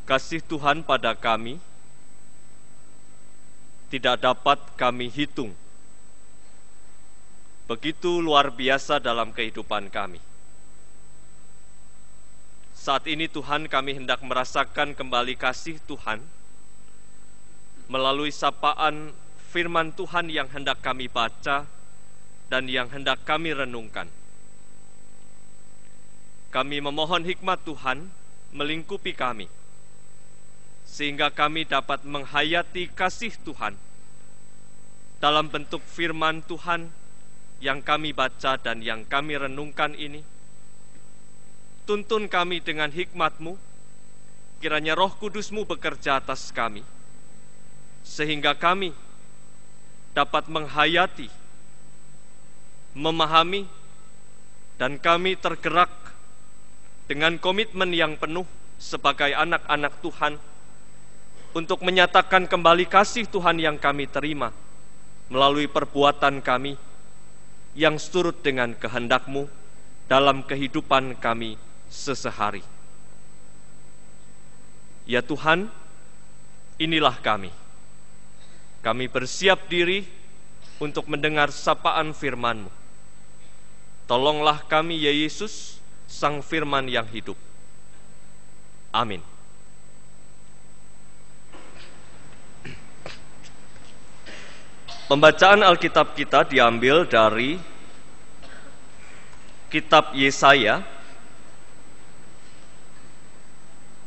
Kasih Tuhan pada kami tidak dapat kami hitung. Begitu luar biasa dalam kehidupan kami. Saat ini Tuhan, kami hendak merasakan kembali kasih Tuhan melalui sapaan firman Tuhan yang hendak kami baca dan yang hendak kami renungkan. Kami memohon hikmat Tuhan melingkupi kami, sehingga kami dapat menghayati kasih Tuhan dalam bentuk firman Tuhan yang kami baca dan yang kami renungkan ini. Tuntun kami dengan hikmat-Mu, kiranya Roh Kudus-Mu bekerja atas kami, sehingga kami dapat menghayati, memahami, dan kami tergerak dengan komitmen yang penuh sebagai anak-anak Tuhan untuk menyatakan kembali kasih Tuhan yang kami terima melalui perbuatan kami yang seturut dengan kehendak-Mu dalam kehidupan kami sesehari. Ya Tuhan, inilah kami. Kami bersiap diri untuk mendengar sapaan firman-Mu. Tolonglah kami ya Yesus, Sang Firman yang hidup. Amin. Pembacaan Alkitab kita diambil dari Kitab Yesaya,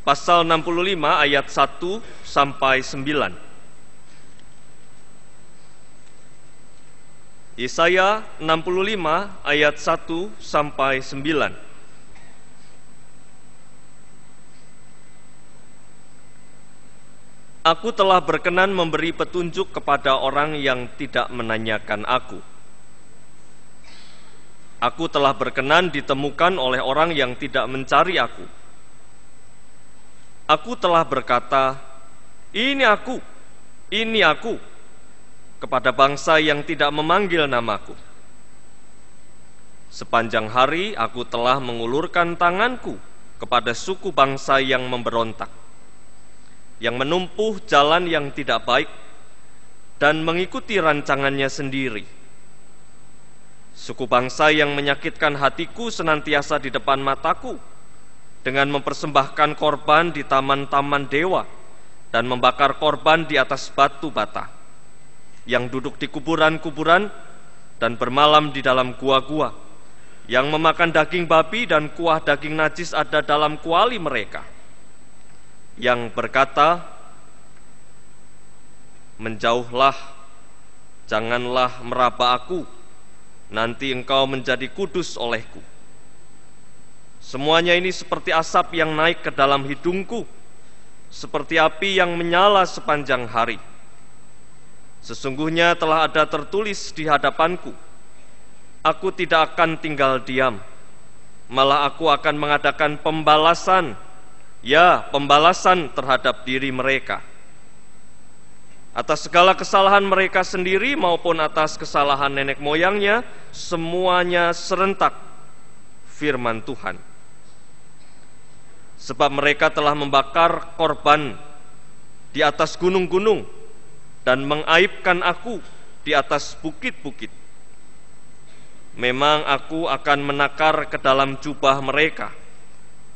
pasal 65 ayat 1 sampai 9. Yesaya 65 ayat 1 sampai 9. Aku telah berkenan memberi petunjuk kepada orang yang tidak menanyakan aku. Aku telah berkenan ditemukan oleh orang yang tidak mencari aku. Aku telah berkata, ini aku, kepada bangsa yang tidak memanggil namaku. Sepanjang hari aku telah mengulurkan tanganku kepada suku bangsa yang memberontak, yang menumpuh jalan yang tidak baik dan mengikuti rancangannya sendiri. Suku bangsa yang menyakitkan hatiku senantiasa di depan mataku, dengan mempersembahkan korban di taman-taman dewa dan membakar korban di atas batu bata, yang duduk di kuburan-kuburan dan bermalam di dalam gua-gua, yang memakan daging babi dan kuah daging najis ada dalam kuali mereka, yang berkata, menjauhlah, janganlah meraba aku, nanti engkau menjadi kudus olehku. Semuanya ini seperti asap yang naik ke dalam hidungku, seperti api yang menyala sepanjang hari. Sesungguhnya telah ada tertulis di hadapanku, aku tidak akan tinggal diam, malah aku akan mengadakan pembalasan, ya, pembalasan terhadap diri mereka, atas segala kesalahan mereka sendiri maupun atas kesalahan nenek moyangnya, semuanya serentak, firman Tuhan. Sebab mereka telah membakar korban di atas gunung-gunung dan mengaibkan aku di atas bukit-bukit. Memang aku akan menakar ke dalam jubah mereka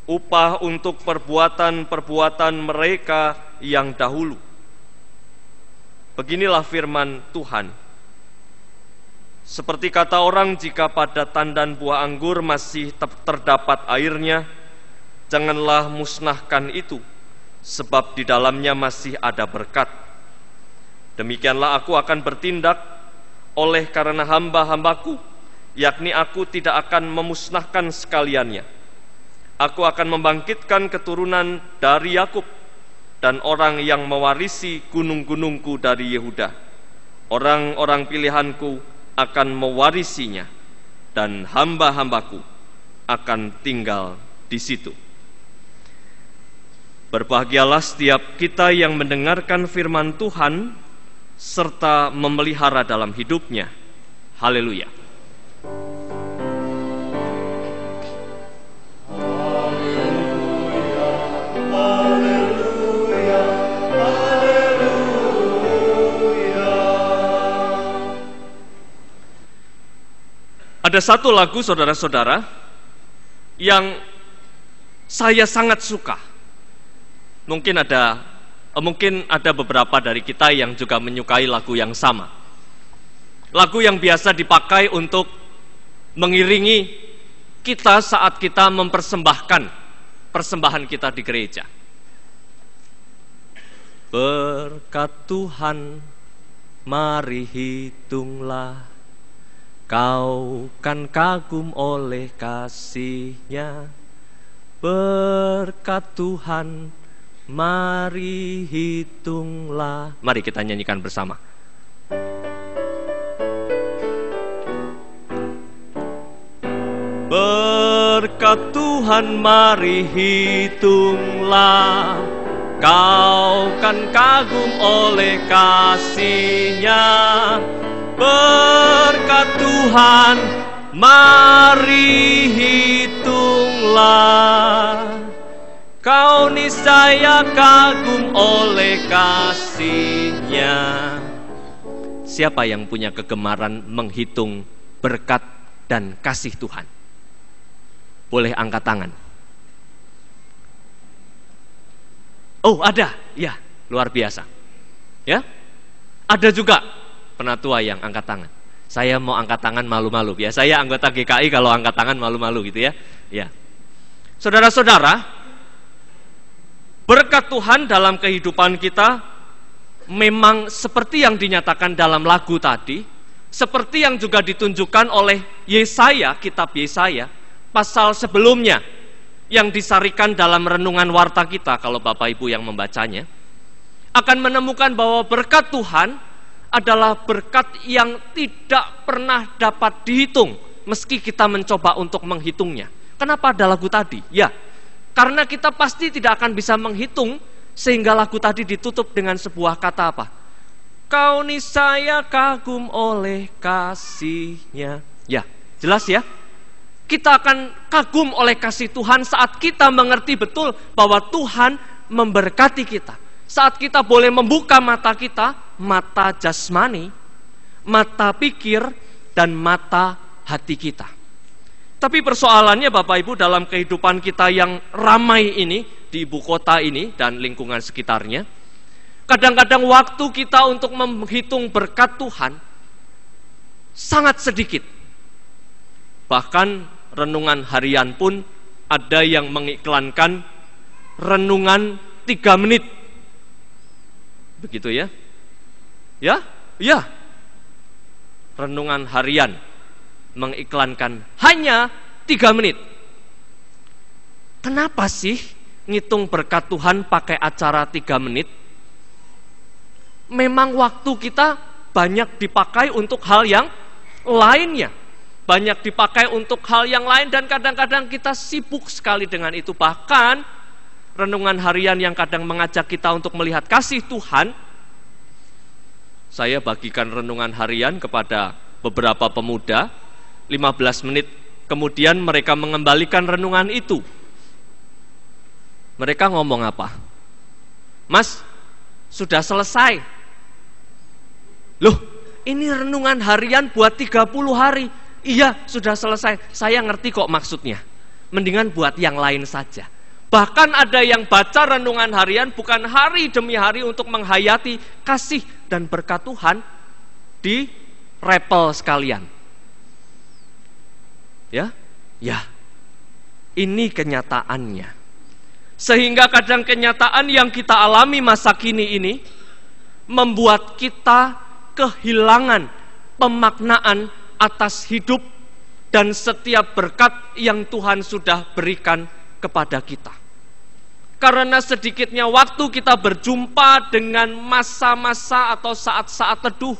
upah untuk perbuatan-perbuatan mereka yang dahulu. Beginilah firman Tuhan. Seperti kata orang, jika pada tandan buah anggur masih terdapat airnya, janganlah musnahkan itu, sebab di dalamnya masih ada berkat. Demikianlah aku akan bertindak oleh karena hamba-hambaku, yakni aku tidak akan memusnahkan sekaliannya. Aku akan membangkitkan keturunan dari Yakub dan orang yang mewarisi gunung-gunungku dari Yehuda. Orang-orang pilihanku akan mewarisinya, dan hamba-hambaku akan tinggal di situ. Berbahagialah setiap kita yang mendengarkan firman Tuhan serta memelihara dalam hidupnya. Haleluya. Haleluya, haleluya. Ada satu lagu, saudara-saudara, yang saya sangat suka. Mungkin ada beberapa dari kita yang juga menyukai lagu yang sama. Lagu yang biasa dipakai untuk mengiringi kita saat kita mempersembahkan persembahan kita di gereja. Berkat Tuhan, mari hitunglah, kau kan kagum oleh kasih-Nya. Berkat Tuhan, mari hitunglah. Mari kita nyanyikan bersama. Berkat Tuhan, mari hitunglah, kau kan kagum oleh kasih-Nya. Berkat Tuhan, mari hitunglah, kau niscaya kagum oleh kasih-Nya. Siapa yang punya kegemaran menghitung berkat dan kasih Tuhan? Boleh angkat tangan. Oh, ada. Ya, luar biasa. Ya. Ada juga penatua yang angkat tangan. Saya mau angkat tangan malu-malu. Biasanya anggota GKI kalau angkat tangan malu-malu gitu ya. Ya. Saudara-saudara, berkat Tuhan dalam kehidupan kita memang seperti yang dinyatakan dalam lagu tadi, seperti yang juga ditunjukkan oleh Yesaya, kitab Yesaya pasal sebelumnya yang disarikan dalam renungan warta kita, kalau Bapak Ibu yang membacanya akan menemukan bahwa berkat Tuhan adalah berkat yang tidak pernah dapat dihitung meski kita mencoba untuk menghitungnya. Kenapa ada lagu tadi? Ya, karena kita pasti tidak akan bisa menghitung, sehingga lagu tadi ditutup dengan sebuah kata apa? Kau niscaya kagum oleh kasih-Nya. Ya, jelas ya? Kita akan kagum oleh kasih Tuhan saat kita mengerti betul bahwa Tuhan memberkati kita. Saat kita boleh membuka mata kita, mata jasmani, mata pikir, dan mata hati kita. Tapi persoalannya Bapak Ibu, dalam kehidupan kita yang ramai ini, di ibu kota ini dan lingkungan sekitarnya, kadang-kadang waktu kita untuk menghitung berkat Tuhan sangat sedikit. Bahkan renungan harian pun ada yang mengiklankan renungan 3 menit. Begitu ya? Ya? Ya. Renungan harian mengiklankan hanya 3 menit. Kenapa sih ngitung berkat Tuhan pakai acara 3 menit? Memang waktu kita banyak dipakai untuk hal yang lainnya. Banyak dipakai untuk hal yang lain dan kadang-kadang kita sibuk sekali dengan itu. Bahkan renungan harian yang kadang mengajak kita untuk melihat kasih Tuhan. Saya bagikan renungan harian kepada beberapa pemuda, 15 menit kemudian mereka mengembalikan renungan itu. Mereka ngomong apa? Mas, sudah selesai. Loh, ini renungan harian buat 30 hari. Iya, sudah selesai. Saya ngerti kok maksudnya. Mendingan buat yang lain saja. Bahkan ada yang baca renungan harian bukan hari demi hari untuk menghayati kasih dan berkat Tuhan di repel sekalian. Ya, ya. Ini kenyataannya. Sehingga kadang kenyataan yang kita alami masa kini ini membuat kita kehilangan pemaknaan atas hidup dan setiap berkat yang Tuhan sudah berikan kepada kita. Karena sedikitnya waktu kita berjumpa dengan masa-masa atau saat-saat teduh,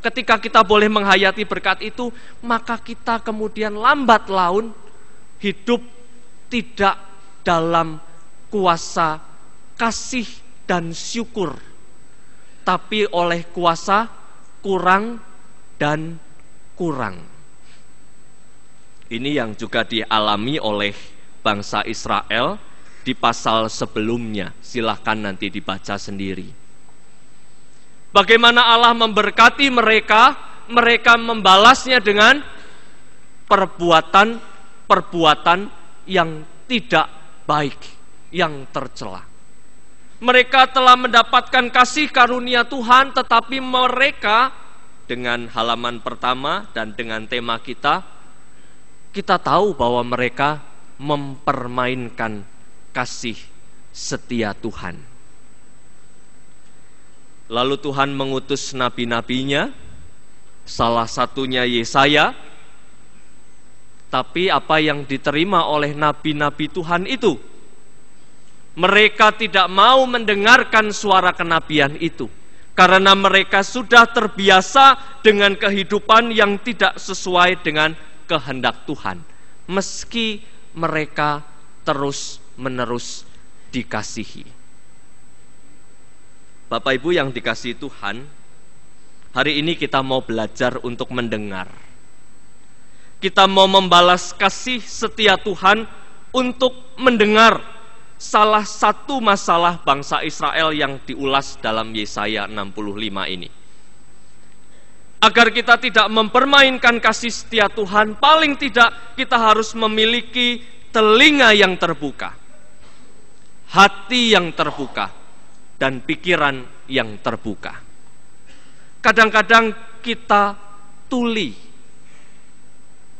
ketika kita boleh menghayati berkat itu, maka kita kemudian lambat laun hidup tidak dalam kuasa kasih dan syukur, tapi oleh kuasa kurang dan kurang. Ini yang juga dialami oleh bangsa Israel di pasal sebelumnya. Silahkan nanti dibaca sendiri. Bagaimana Allah memberkati mereka, mereka membalasnya dengan perbuatan-perbuatan yang tidak baik, yang tercela. Mereka telah mendapatkan kasih karunia Tuhan, tetapi mereka dengan halaman pertama dan dengan tema kita tahu bahwa mereka mempermainkan kasih setia Tuhan. Lalu Tuhan mengutus nabi-nabinya, salah satunya Yesaya. Tapi apa yang diterima oleh nabi-nabi Tuhan itu? Mereka tidak mau mendengarkan suara kenabian itu, karena mereka sudah terbiasa dengan kehidupan yang tidak sesuai dengan kehendak Tuhan, meski mereka terus-menerus dikasihi. Bapak Ibu yang dikasihi Tuhan, hari ini kita mau belajar untuk mendengar. Kita mau membalas kasih setia Tuhan untuk mendengar salah satu masalah bangsa Israel yang diulas dalam Yesaya 65 ini. Agar kita tidak mempermainkan kasih setia Tuhan, paling tidak kita harus memiliki telinga yang terbuka, hati yang terbuka, dan pikiran yang terbuka. Kadang-kadang kita tuli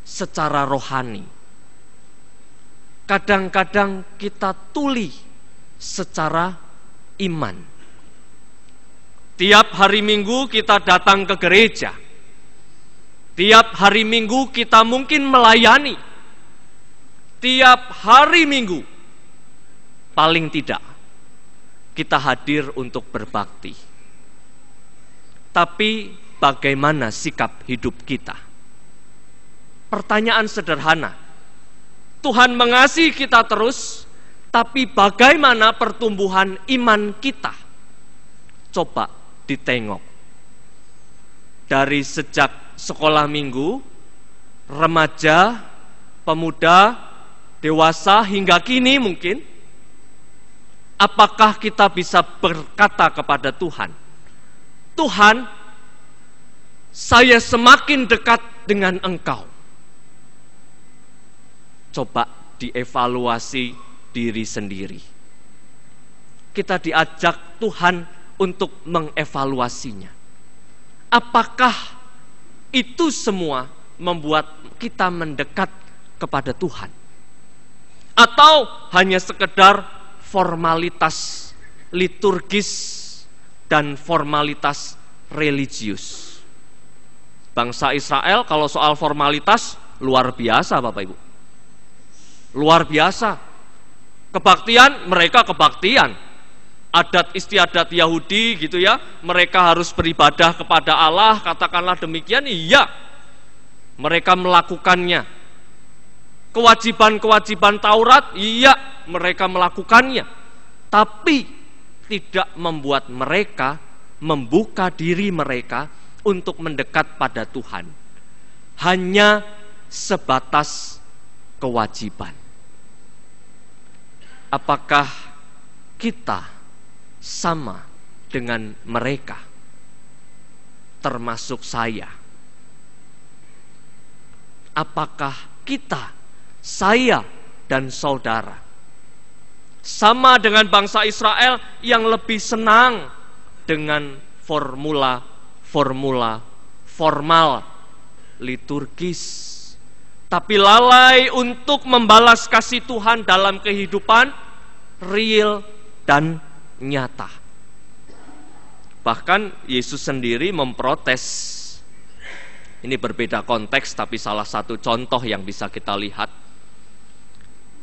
secara rohani. Kadang-kadang kita tuli secara iman. Tiap hari Minggu kita datang ke gereja. Tiap hari Minggu kita mungkin melayani. Tiap hari Minggu paling tidak kita hadir untuk berbakti. Tapi bagaimana sikap hidup kita? Pertanyaan sederhana. Tuhan mengasihi kita terus, tapi bagaimana pertumbuhan iman kita? Coba ditengok. Dari sejak sekolah minggu, remaja, pemuda, dewasa, hingga kini mungkin, apakah kita bisa berkata kepada Tuhan, Tuhan, saya semakin dekat dengan Engkau. Coba dievaluasi diri sendiri. Kita diajak Tuhan untuk mengevaluasinya. Apakah itu semua membuat kita mendekat kepada Tuhan? Atau hanya sekedar formalitas liturgis dan formalitas religius? Bangsa Israel kalau soal formalitas luar biasa Bapak Ibu. Luar biasa. Kebaktian, mereka kebaktian. Adat istiadat Yahudi gitu ya, mereka harus beribadah kepada Allah, katakanlah demikian, iya. Mereka melakukannya. Kewajiban-kewajiban Taurat, iya, mereka melakukannya. Tapi tidak membuat mereka membuka diri mereka untuk mendekat pada Tuhan. Hanya sebatas kewajiban. Apakah kita sama dengan mereka? Termasuk saya. Apakah kita, saya dan saudara, sama dengan bangsa Israel yang lebih senang dengan formula-formula formal liturgis, tapi lalai untuk membalas kasih Tuhan dalam kehidupan real dan nyata. Bahkan Yesus sendiri memprotes. Ini berbeda konteks, tapi salah satu contoh yang bisa kita lihat.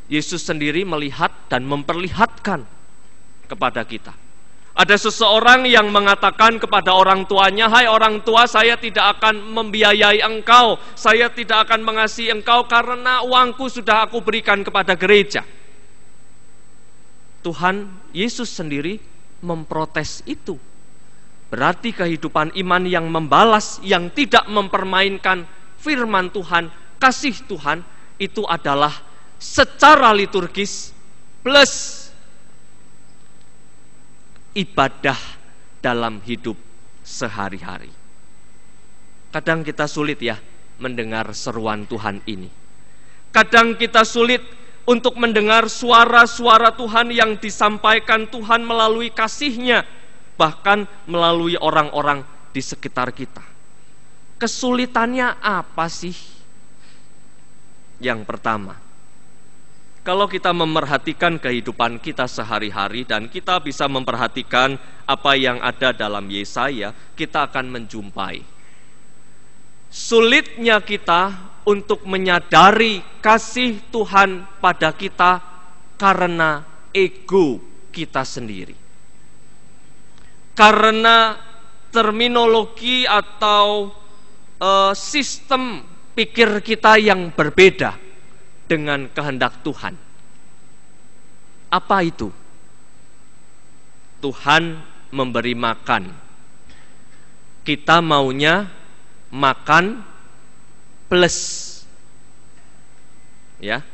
Yesus sendiri melihat dan memperlihatkan kepada kita. Ada seseorang yang mengatakan kepada orang tuanya, hai orang tua, saya tidak akan membiayai engkau, saya tidak akan mengasihi engkau karena uangku sudah aku berikan kepada gereja. Tuhan Yesus sendiri memprotes itu. Berarti kehidupan iman yang membalas, yang tidak mempermainkan firman Tuhan, kasih Tuhan, itu adalah secara liturgis plus ibadah dalam hidup sehari-hari. Kadang kita sulit ya mendengar seruan Tuhan ini. Kadang kita sulit untuk mendengar suara-suara Tuhan yang disampaikan Tuhan melalui kasih-Nya, bahkan melalui orang-orang di sekitar kita. Kesulitannya apa sih? Yang pertama, kalau kita memerhatikan kehidupan kita sehari-hari dan kita bisa memperhatikan apa yang ada dalam Yesaya, kita akan menjumpai sulitnya kita untuk menyadari kasih Tuhan pada kita karena ego kita sendiri. Karena terminologi atau sistem pikir kita yang berbeda dengan kehendak Tuhan. Apa itu? Tuhan memberi makan. Kita maunya makan plus. Ya.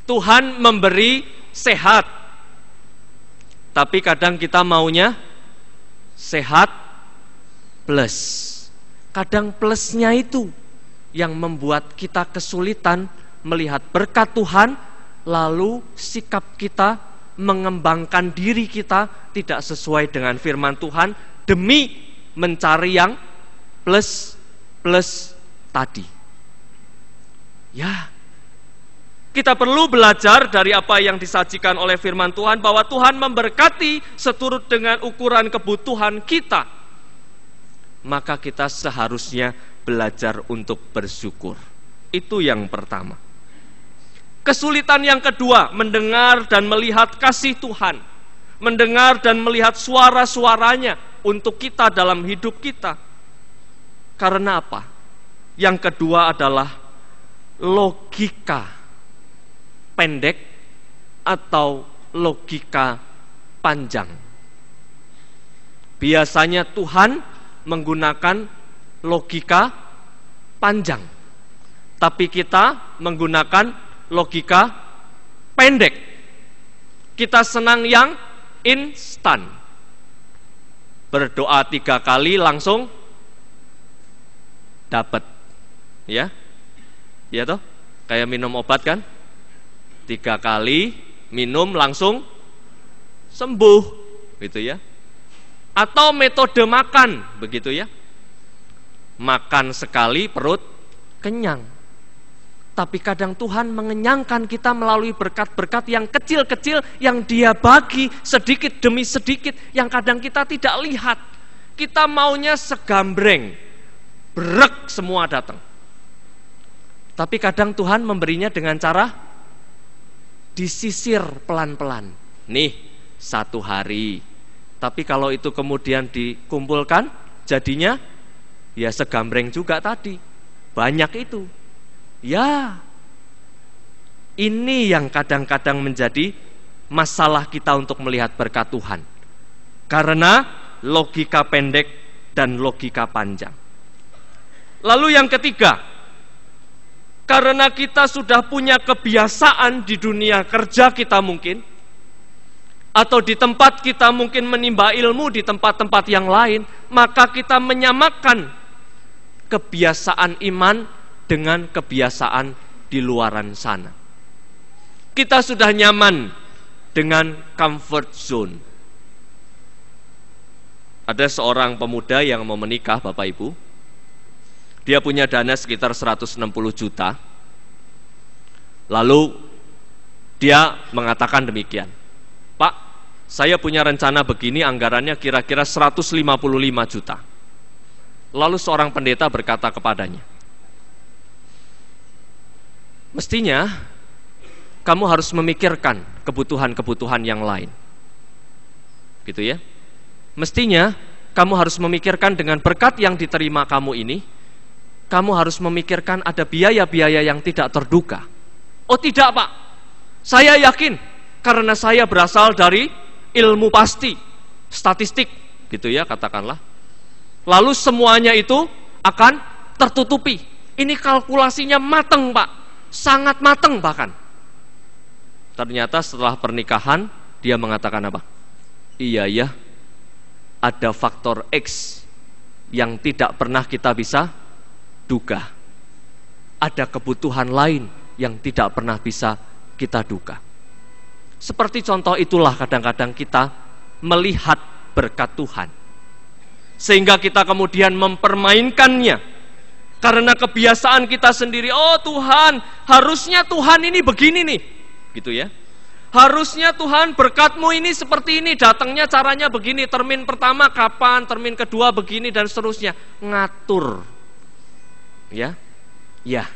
Tuhan memberi sehat. Tapi kadang kita maunya sehat plus. Kadang plusnya itu yang membuat kita kesulitan melihat berkat Tuhan, lalu sikap kita mengembangkan diri kita tidak sesuai dengan firman Tuhan demi mencari yang plus tadi. Ya, kita perlu belajar dari apa yang disajikan oleh firman Tuhan, bahwa Tuhan memberkati seturut dengan ukuran kebutuhan kita. Maka kita seharusnya belajar untuk bersyukur. Itu yang pertama. Kesulitan yang kedua, mendengar dan melihat kasih Tuhan. Mendengar dan melihat suara-suaranya untuk kita dalam hidup kita. Karena apa? Yang kedua adalah logika pendek atau logika panjang. Biasanya Tuhan menggunakan logika panjang, tapi kita menggunakan logika pendek. Kita senang yang instan. Berdoa 3 kali langsung dapat. Ya toh? Kayak minum obat kan? 3 kali minum langsung sembuh, gitu ya. Atau metode makan, begitu ya. Makan sekali perut kenyang. Tapi kadang Tuhan mengenyangkan kita melalui berkat-berkat yang kecil-kecil yang Dia bagi sedikit demi sedikit, yang kadang kita tidak lihat. Kita maunya segambreng, brek semua datang. Tapi kadang Tuhan memberinya dengan cara disisir pelan-pelan. Nih, 1 hari. Tapi kalau itu kemudian dikumpulkan, jadinya ya segambreng juga tadi. Banyak itu. Ya, ini yang kadang-kadang menjadi masalah kita untuk melihat berkat Tuhan. Karena logika pendek dan logika panjang. Lalu yang ketiga, karena kita sudah punya kebiasaan di dunia kerja kita mungkin, atau di tempat kita mungkin menimba ilmu di tempat-tempat yang lain, maka kita menyamakan kebiasaan iman dengan kebiasaan di luaran sana. Kita sudah nyaman dengan comfort zone. Ada seorang pemuda yang mau menikah, Bapak Ibu. Dia punya dana sekitar 160 juta. Lalu dia mengatakan demikian, Pak, saya punya rencana begini, anggarannya kira-kira 155 juta. Lalu seorang pendeta berkata kepadanya, mestinya kamu harus memikirkan kebutuhan-kebutuhan yang lain. Gitu ya. Mestinya kamu harus memikirkan dengan berkat yang diterima kamu ini, kamu harus memikirkan ada biaya-biaya yang tidak terduga. Oh tidak, Pak, saya yakin karena saya berasal dari ilmu pasti, statistik, gitu ya katakanlah. Lalu semuanya itu akan tertutupi. Ini kalkulasinya mateng, Pak, sangat mateng bahkan. Ternyata setelah pernikahan dia mengatakan apa? Iya ya, ada faktor X yang tidak pernah kita bisa duga. Ada kebutuhan lain yang tidak pernah bisa kita duga. Seperti contoh itulah kadang-kadang kita melihat berkat Tuhan, sehingga kita kemudian mempermainkannya karena kebiasaan kita sendiri. Oh Tuhan, harusnya Tuhan ini begini nih, gitu ya. Harusnya Tuhan berkat-Mu ini seperti ini, datangnya caranya begini, termin pertama kapan, termin kedua begini, dan seterusnya. Ngatur. Ya,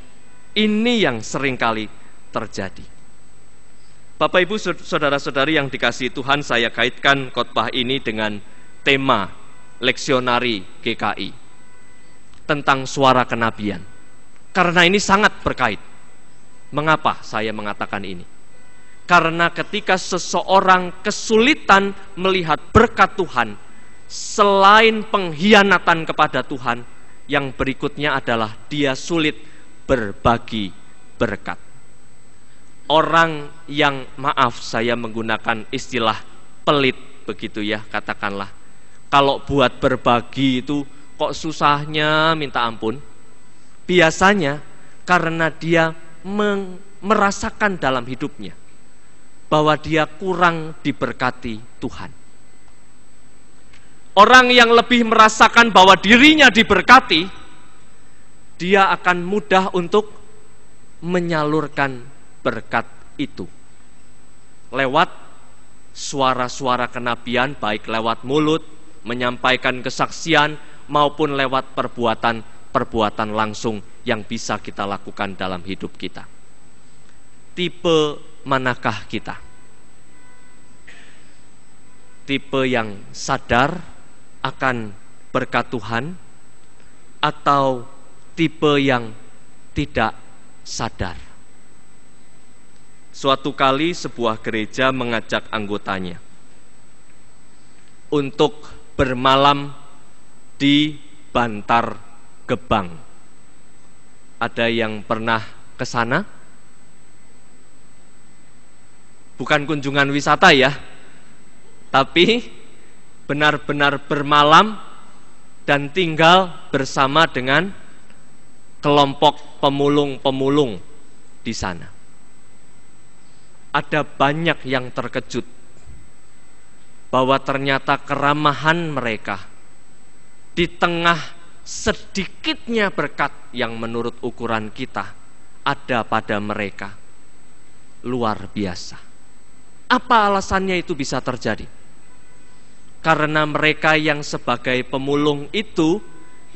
ini yang seringkali terjadi. Bapak Ibu saudara-saudari yang dikasihi Tuhan, saya kaitkan khotbah ini dengan tema leksionari GKI tentang suara kenabian. Karena ini sangat berkait. Mengapa saya mengatakan ini? Karena ketika seseorang kesulitan melihat berkat Tuhan, selain pengkhianatan kepada Tuhan, yang berikutnya adalah dia sulit berbagi berkat. Orang yang, maaf saya menggunakan istilah pelit begitu ya, katakanlah. Kalau buat berbagi itu kok susahnya minta ampun. Biasanya karena dia merasakan dalam hidupnya bahwa dia kurang diberkati Tuhan. Orang yang lebih merasakan bahwa dirinya diberkati, dia akan mudah untuk menyalurkan berkat itu lewat suara-suara kenabian, baik lewat mulut, menyampaikan kesaksian, maupun lewat perbuatan langsung yang bisa kita lakukan dalam hidup kita. Tipe manakah kita? Tipe yang sadar akan berkat Tuhan, atau tipe yang tidak sadar? Suatu kali sebuah gereja mengajak anggotanya untuk bermalam di Bantar Gebang. Ada yang pernah ke sana? Bukan kunjungan wisata ya, tapi benar-benar bermalam dan tinggal bersama dengan kelompok pemulung-pemulung di sana. Ada banyak yang terkejut bahwa ternyata keramahan mereka di tengah sedikitnya berkat yang menurut ukuran kita ada pada mereka luar biasa. Apa alasannya itu bisa terjadi? Karena mereka yang sebagai pemulung itu,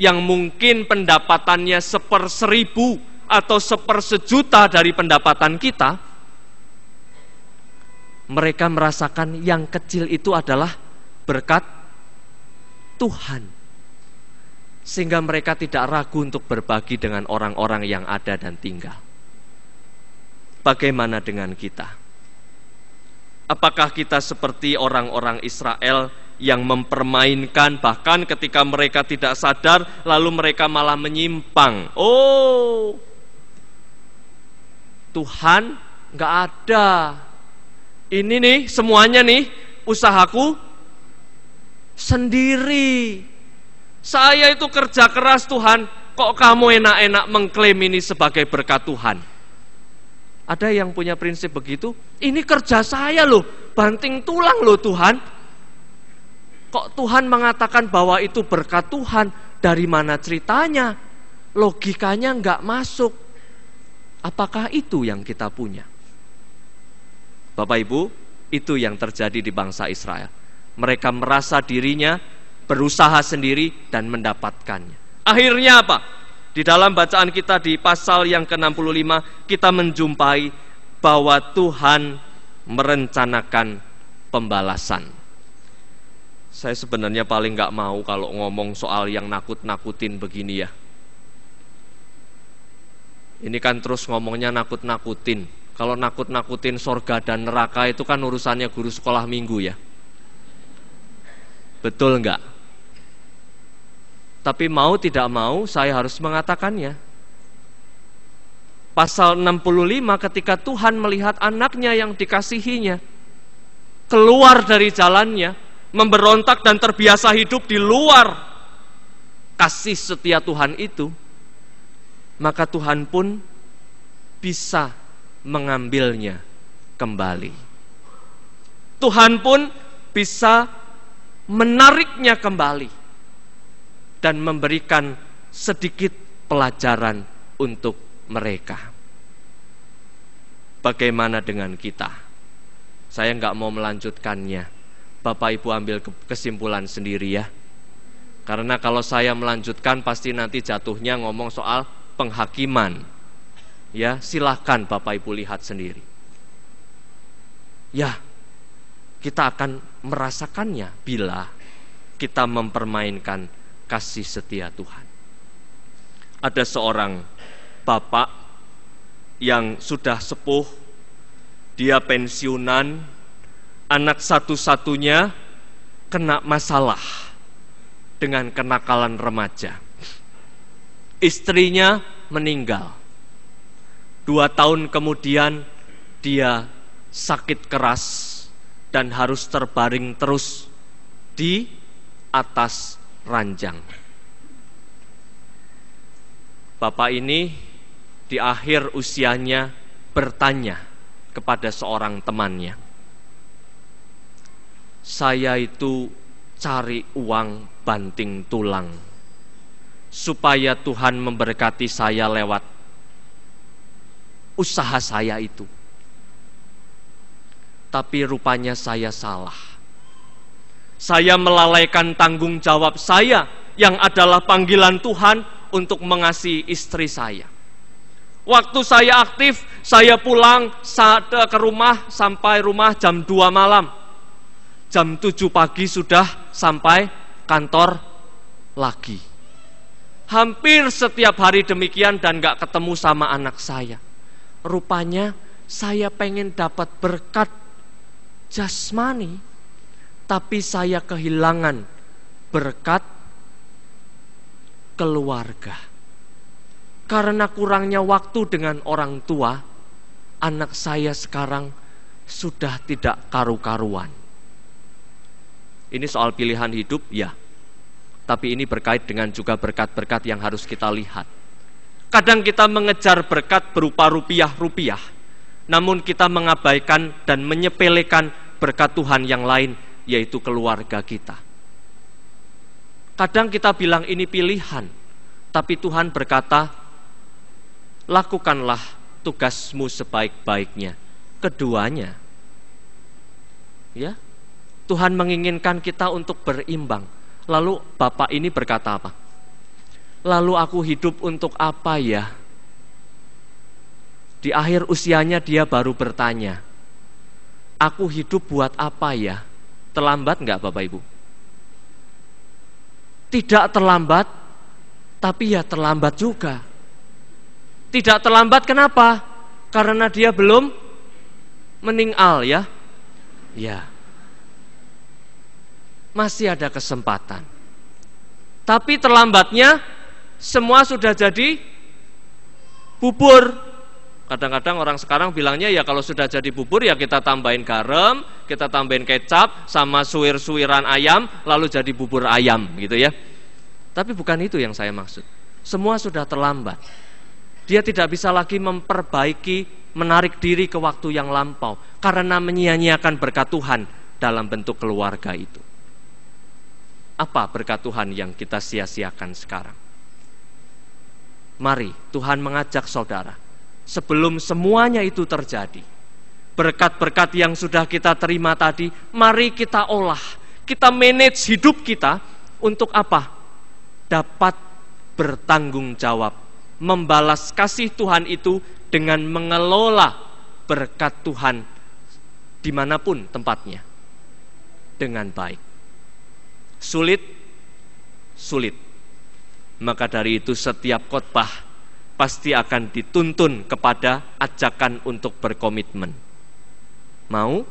yang mungkin pendapatannya 1/1000 atau 1/1.000.000 dari pendapatan kita, mereka merasakan yang kecil itu adalah berkat Tuhan, sehingga mereka tidak ragu untuk berbagi dengan orang-orang yang ada dan tinggal. Bagaimana dengan kita? Apakah kita seperti orang-orang Israel yang mempermainkan, bahkan ketika mereka tidak sadar, lalu mereka malah menyimpang? Oh, Tuhan gak ada. Ini nih semuanya nih usahaku sendiri. Saya itu kerja keras Tuhan, kok kamu enak-enak mengklaim ini sebagai berkat Tuhan? Ada yang punya prinsip begitu? Ini kerja saya loh, banting tulang loh Tuhan. Kok Tuhan mengatakan bahwa itu berkat Tuhan? Dari mana ceritanya? Logikanya nggak masuk. Apakah itu yang kita punya? Bapak Ibu, itu yang terjadi di bangsa Israel. Mereka merasa dirinya berusaha sendiri dan mendapatkannya. Akhirnya apa? Di dalam bacaan kita di pasal yang ke-65, kita menjumpai bahwa Tuhan merencanakan pembalasan. Saya sebenarnya paling gak mau kalau ngomong soal yang nakut-nakutin begini ya. Ini kan terus ngomongnya nakut-nakutin. Kalau nakut-nakutin sorga dan neraka itu kan urusannya guru sekolah minggu ya. Betul enggak? Tapi mau tidak mau saya harus mengatakannya. Pasal 65, ketika Tuhan melihat anaknya yang dikasihinya keluar dari jalannya, memberontak dan terbiasa hidup di luar kasih setia Tuhan itu, maka Tuhan pun bisa mengambilnya kembali. Tuhan pun bisa menariknya kembali dan memberikan sedikit pelajaran untuk mereka. Bagaimana dengan kita? Saya nggak mau melanjutkannya. Bapak Ibu ambil kesimpulan sendiri ya. Karena kalau saya melanjutkan pasti nanti jatuhnya ngomong soal penghakiman. Ya, silahkan Bapak Ibu lihat sendiri. Ya, kita akan merasakannya bila kita mempermainkan kasih setia Tuhan. Ada seorang bapak yang sudah sepuh, dia pensiunan, anak satu-satunya kena masalah dengan kenakalan remaja. Istrinya meninggal. 2 tahun kemudian dia sakit keras dan harus terbaring terus di atas ranjang. Bapak ini di akhir usianya bertanya kepada seorang temannya, saya itu cari uang banting tulang supaya Tuhan memberkati saya lewat usaha saya itu. Tapi rupanya saya salah. Saya melalaikan tanggung jawab saya yang adalah panggilan Tuhan untuk mengasihi istri saya. Waktu saya aktif, saya pulang ke rumah sampai rumah jam 2 malam. Jam 7 pagi sudah sampai kantor lagi. Hampir setiap hari demikian dan gak ketemu sama anak saya. Rupanya saya pengen dapat berkat jasmani, tapi saya kehilangan berkat keluarga. Karena kurangnya waktu dengan orang tua, anak saya sekarang sudah tidak karu-karuan. Ini soal pilihan hidup, ya. Tapi ini berkait dengan juga berkat-berkat yang harus kita lihat. Kadang kita mengejar berkat berupa rupiah-rupiah, namun kita mengabaikan dan menyepelekan berkat Tuhan yang lain, yaitu keluarga kita. Kadang kita bilang ini pilihan, tapi Tuhan berkata, lakukanlah tugasmu sebaik-baiknya, keduanya. Ya, Tuhan menginginkan kita untuk berimbang. Lalu bapak ini berkata apa? Lalu aku hidup untuk apa ya? Di akhir usianya dia baru bertanya, aku hidup buat apa ya? Terlambat enggak Bapak Ibu? Tidak terlambat, tapi ya terlambat juga. Tidak terlambat kenapa? Karena dia belum meninggal ya. Ya. Masih ada kesempatan. Tapi terlambatnya semua sudah jadi bubur. Kadang-kadang orang sekarang bilangnya ya kalau sudah jadi bubur ya kita tambahin garam, kita tambahin kecap sama suwir-suwiran ayam lalu jadi bubur ayam gitu ya. Tapi bukan itu yang saya maksud. Semua sudah terlambat. Dia tidak bisa lagi memperbaiki, menarik diri ke waktu yang lampau karena menyia-nyiakan berkat Tuhan dalam bentuk keluarga itu. Apa berkat Tuhan yang kita sia-siakan sekarang? Mari Tuhan mengajak saudara, sebelum semuanya itu terjadi, berkat-berkat yang sudah kita terima tadi, mari kita olah, kita manage hidup kita untuk apa? Dapat bertanggung jawab, membalas kasih Tuhan itu dengan mengelola berkat Tuhan dimanapun tempatnya dengan baik. Sulit, sulit. Maka dari itu setiap khotbah pasti akan dituntun kepada ajakan untuk berkomitmen. Mau?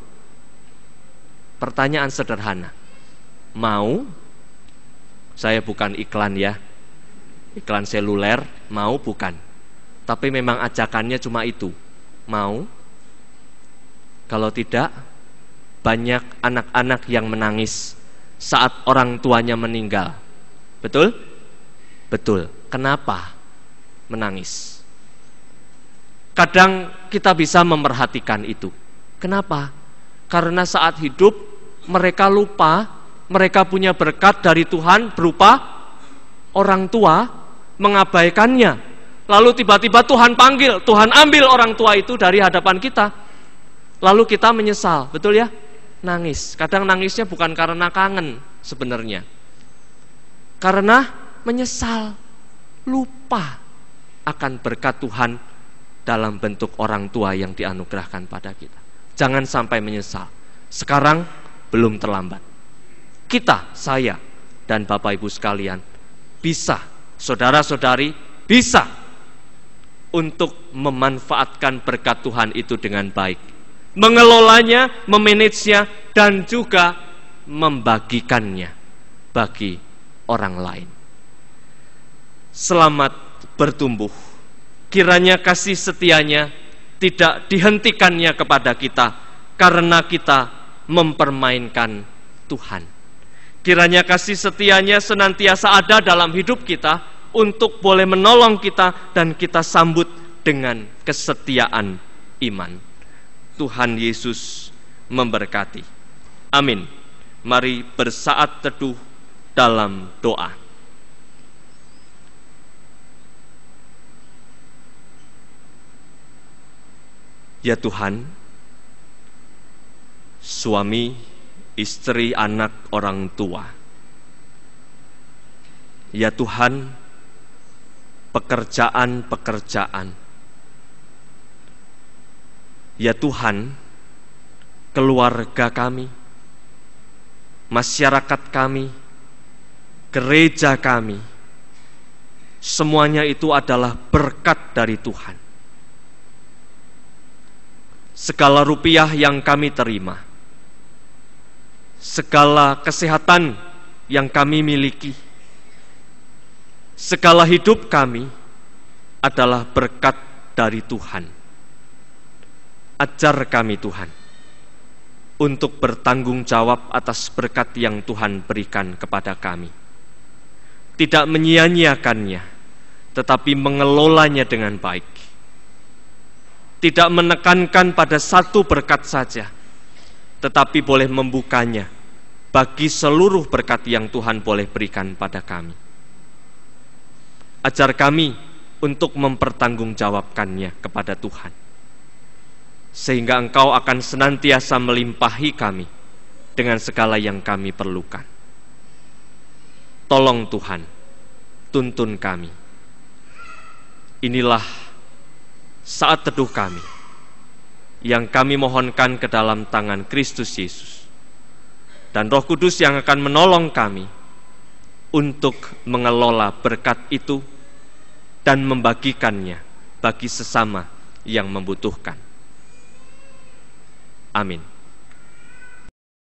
Pertanyaan sederhana. Mau? Saya bukan iklan ya. Iklan seluler, mau bukan. Tapi memang ajakannya cuma itu. Mau? Kalau tidak, banyak anak-anak yang menangis saat orang tuanya meninggal. Betul? Betul. Kenapa? menangis. Kadang kita bisa memerhatikan itu. Kenapa? Karena saat hidup mereka lupa, mereka punya berkat dari Tuhan berupa orang tua, mengabaikannya. Lalu tiba-tiba Tuhan panggil, Tuhan ambil orang tua itu dari hadapan kita. Lalu kita menyesal, betul ya? Nangis. Kadang nangisnya bukan karena kangen sebenarnya. Karena menyesal, lupa akan berkat Tuhan dalam bentuk orang tua yang dianugerahkan pada kita. Jangan sampai menyesal. Sekarang belum terlambat. Kita, saya, dan Bapak Ibu sekalian bisa, saudara-saudari bisa untuk memanfaatkan berkat Tuhan itu dengan baik, mengelolanya, memanagenya, dan juga membagikannya bagi orang lain. Selamat bertumbuh. Kiranya kasih setianya tidak dihentikannya kepada kita karena kita mempermainkan Tuhan. Kiranya kasih setianya senantiasa ada dalam hidup kita untuk boleh menolong kita dan kita sambut dengan kesetiaan iman. Tuhan Yesus memberkati. Amin. Mari bersaat teduh dalam doa. Ya Tuhan, suami, istri, anak, orang tua. Ya Tuhan, pekerjaan-pekerjaan. Ya Tuhan, keluarga kami, masyarakat kami, gereja kami, semuanya itu adalah berkat dari Tuhan. Segala rupiah yang kami terima, segala kesehatan yang kami miliki, segala hidup kami adalah berkat dari Tuhan. Ajar kami Tuhan untuk bertanggung jawab atas berkat yang Tuhan berikan kepada kami. Tidak menyia-nyiakannya, tetapi mengelolanya dengan baik. Tidak menekankan pada satu berkat saja, tetapi boleh membukanya bagi seluruh berkat yang Tuhan boleh berikan pada kami. Ajar kami untuk mempertanggungjawabkannya kepada Tuhan, sehingga Engkau akan senantiasa melimpahi kami dengan segala yang kami perlukan. Tolong Tuhan, tuntun kami. Inilah saat teduh kami yang kami mohonkan ke dalam tangan Kristus Yesus dan Roh Kudus yang akan menolong kami untuk mengelola berkat itu dan membagikannya bagi sesama yang membutuhkan. Amin.